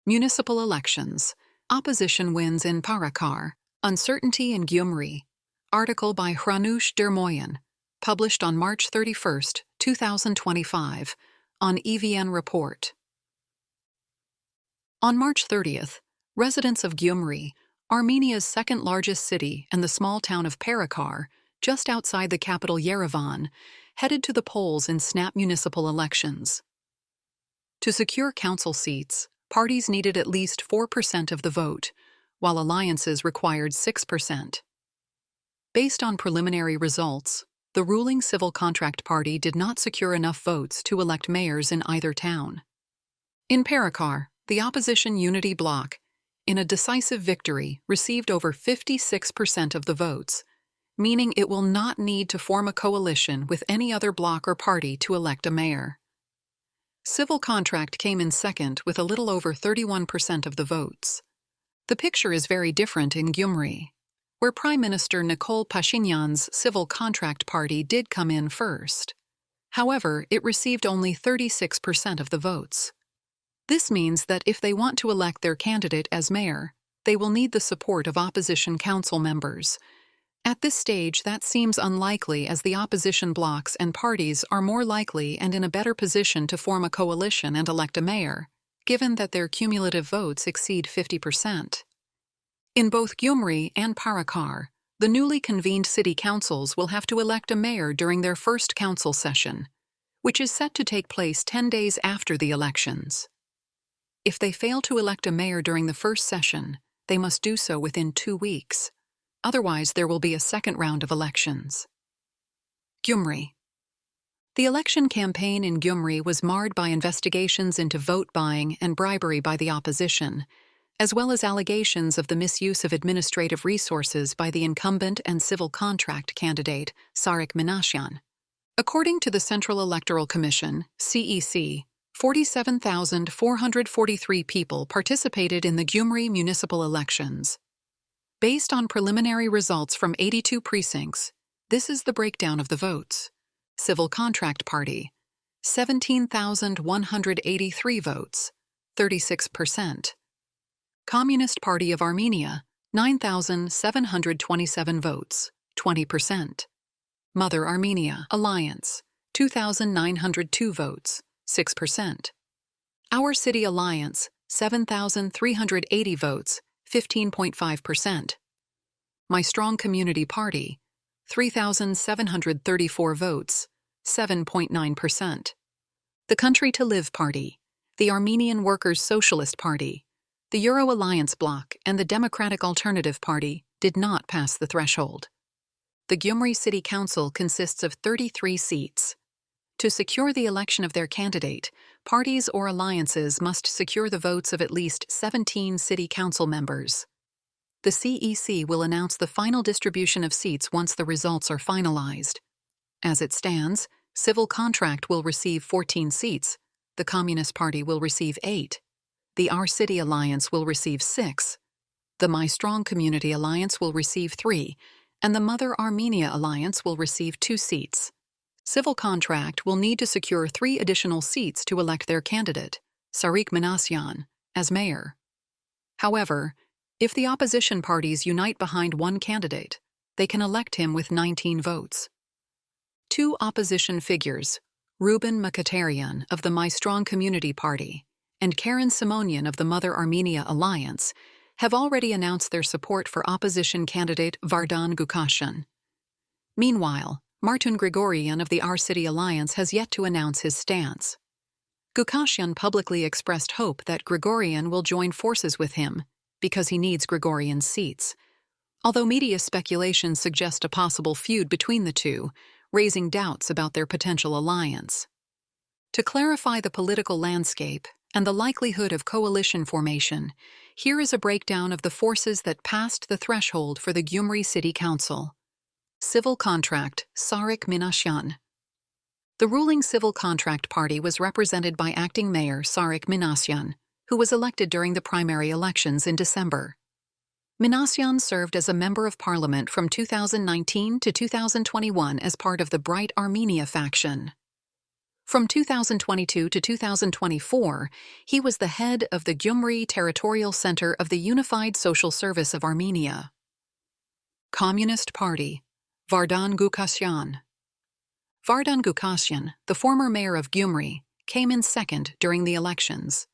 Municipal elections. Opposition wins in Parakar. Uncertainty in Gyumri. Article by Hranoush Dermoyan. Published on March 31, 2025, on EVN Report. On March 30th, residents of Gyumri, Armenia's second-largest city, and the small town of Parakar, just outside the capital Yerevan, headed to the polls in snap municipal elections. To secure council seats, parties needed at least 4% of the vote, while alliances required 6%. Based on preliminary results, the ruling Civil Contract Party did not secure enough votes to elect mayors in either town. In Parakar, the opposition Unity Bloc, in a decisive victory, received over 56% of the votes, meaning it will not need to form a coalition with any other bloc or party to elect a mayor. Civil Contract came in second with a little over 31% of the votes. The picture is very different in Gyumri, where Prime Minister Nikol Pashinyan's Civil Contract Party did come in first. However, it received only 36% of the votes. This means that if they want to elect their candidate as mayor, they will need the support of opposition council members. At this stage, that seems unlikely, as the opposition blocs and parties are more likely and in a better position to form a coalition and elect a mayor, given that their cumulative votes exceed 50%. In both Gyumri and Parakar, the newly convened city councils will have to elect a mayor during their first council session, which is set to take place 10 days after the elections. If they fail to elect a mayor during the first session, they must do so within 2 weeks. Otherwise, there will be a second round of elections. Gyumri. The election campaign in Gyumri was marred by investigations into vote buying and bribery by the opposition, as well as allegations of the misuse of administrative resources by the incumbent and civil contract candidate, Sarık Minasyan. According to the Central Electoral Commission, CEC, 47,443 people participated in the Gyumri municipal elections. Based on preliminary results from 82 precincts, this is the breakdown of the votes. Civil Contract Party, 17,183 votes, 36%. Communist Party of Armenia, 9,727 votes, 20%. Mother Armenia Alliance, 2,902 votes, 6%. Our City Alliance, 7,380 votes, 15.5%. My Strong Community Party, 3,734 votes, 7.9%. The Country to Live Party, the Armenian Workers' Socialist Party, the Euro Alliance Bloc, and the Democratic Alternative Party did not pass the threshold. The Gyumri City Council consists of 33 seats. To secure the election of their candidate, parties or alliances must secure the votes of at least 17 city council members. The CEC will announce the final distribution of seats once the results are finalized. As it stands, Civil Contract will receive 14 seats, the Communist Party will receive 8, the Our City Alliance will receive 6, the My Strong Community Alliance will receive 3, and the Mother Armenia Alliance will receive 2 seats. Civil Contract will need to secure 3 additional seats to elect their candidate, Sarık Minasyan, as mayor. However, if the opposition parties unite behind one candidate, they can elect him with 19 votes. 2 opposition figures, Ruben Mkhitaryan of the My Strong Community Party and Karen Simonian of the Mother Armenia Alliance, have already announced their support for opposition candidate Vardan Gukasyan. Meanwhile, Martin Grigorian of the Our City Alliance has yet to announce his stance. Gukasyan publicly expressed hope that Grigorian will join forces with him because he needs Grigorian's seats, although media speculation suggests a possible feud between the two, raising doubts about their potential alliance. To clarify the political landscape and the likelihood of coalition formation, here is a breakdown of the forces that passed the threshold for the Gyumri City Council. Civil Contract, Sarık Minasyan. The ruling Civil Contract Party was represented by acting mayor Sarık Minasyan, who was elected during the primary elections in December. Minasyan served as a member of parliament from 2019 to 2021 as part of the Bright Armenia faction. From 2022 to 2024, he was the head of the Gyumri Territorial Center of the Unified Social Service of Armenia. Communist Party, Vardan Gukasyan. Vardan Gukasyan, the former mayor of Gyumri, came in second during the elections.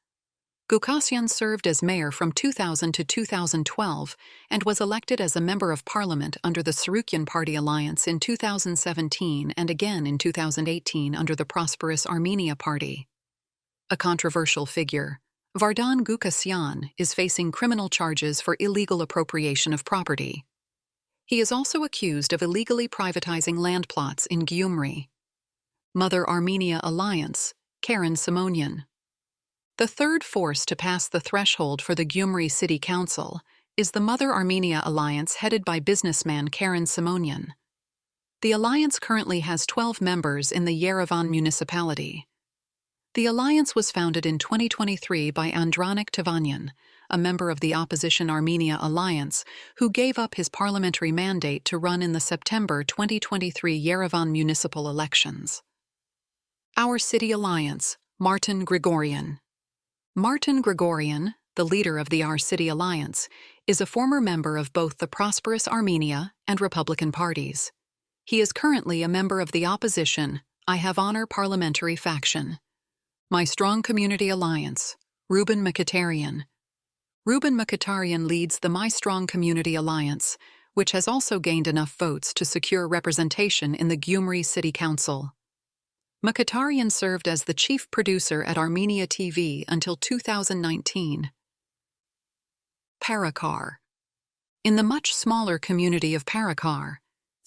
Gukasyan served as mayor from 2000 to 2012 and was elected as a member of parliament under the Sarukyan Party alliance in 2017 and again in 2018 under the prosperous Armenia Party. A controversial figure, Vardan Gukasyan is facing criminal charges for illegal appropriation of property. He is also accused of illegally privatizing land plots in Gyumri. Mother Armenia Alliance, Karen Simonian. The third force to pass the threshold for the Gyumri City Council is the Mother Armenia Alliance headed by businessman Karen Simonian. The alliance currently has 12 members in the Yerevan municipality. The alliance was founded in 2023 by Andranik Tavanyan, a member of the opposition Armenia Alliance, who gave up his parliamentary mandate to run in the September 2023 Yerevan municipal elections. Our City Alliance, Martin Grigorian. Martin Grigorian, the leader of the Our City Alliance, is a former member of both the prosperous Armenia and Republican parties. He is currently a member of the opposition I Have Honor parliamentary faction. My Strong Community Alliance, Ruben Mkhitaryan. Ruben Mkhitaryan leads the My Strong Community Alliance, which has also gained enough votes to secure representation in the Gyumri City Council. Mkhitaryan served as the chief producer at Armenia TV until 2019. Parakar. In the much smaller community of Parakar,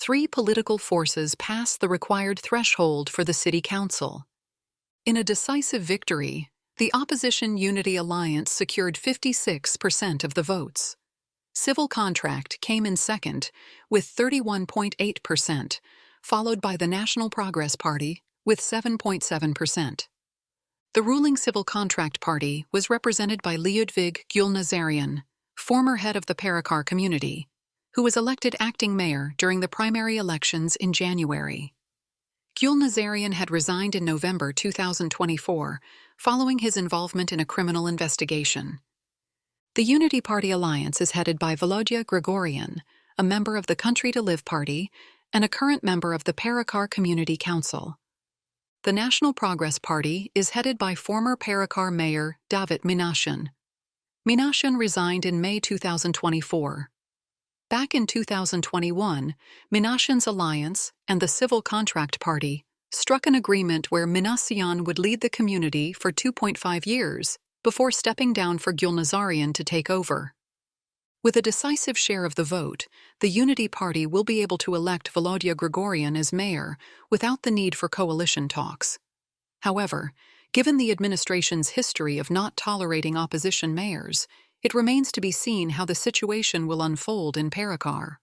3 political forces passed the required threshold for the city council. In a decisive victory, the opposition Unity Alliance secured 56% of the votes. Civil Contract came in second with 31.8%, followed by the National Progress Party with 7.7%. The ruling Civil Contract Party was represented by Lyudvig Gulnazarian, former head of the Parakar community, who was elected acting mayor during the primary elections in January. Gulnazarian had resigned in November 2024, following his involvement in a criminal investigation. The Unity Party Alliance is headed by Volodya Grigorian, a member of the Country to Live Party and a current member of the Parakar Community Council. The National Progress Party is headed by former Parakar Mayor David Minasyan. Minasyan resigned in May 2024. Back in 2021, Minasyan's alliance and the Civil Contract Party struck an agreement where Minasyan would lead the community for 2.5 years before stepping down for Gulnazarian to take over. With a decisive share of the vote, the Unity Party will be able to elect Volodya Grigorian as mayor without the need for coalition talks. However, given the administration's history of not tolerating opposition mayors, it remains to be seen how the situation will unfold in Parakar.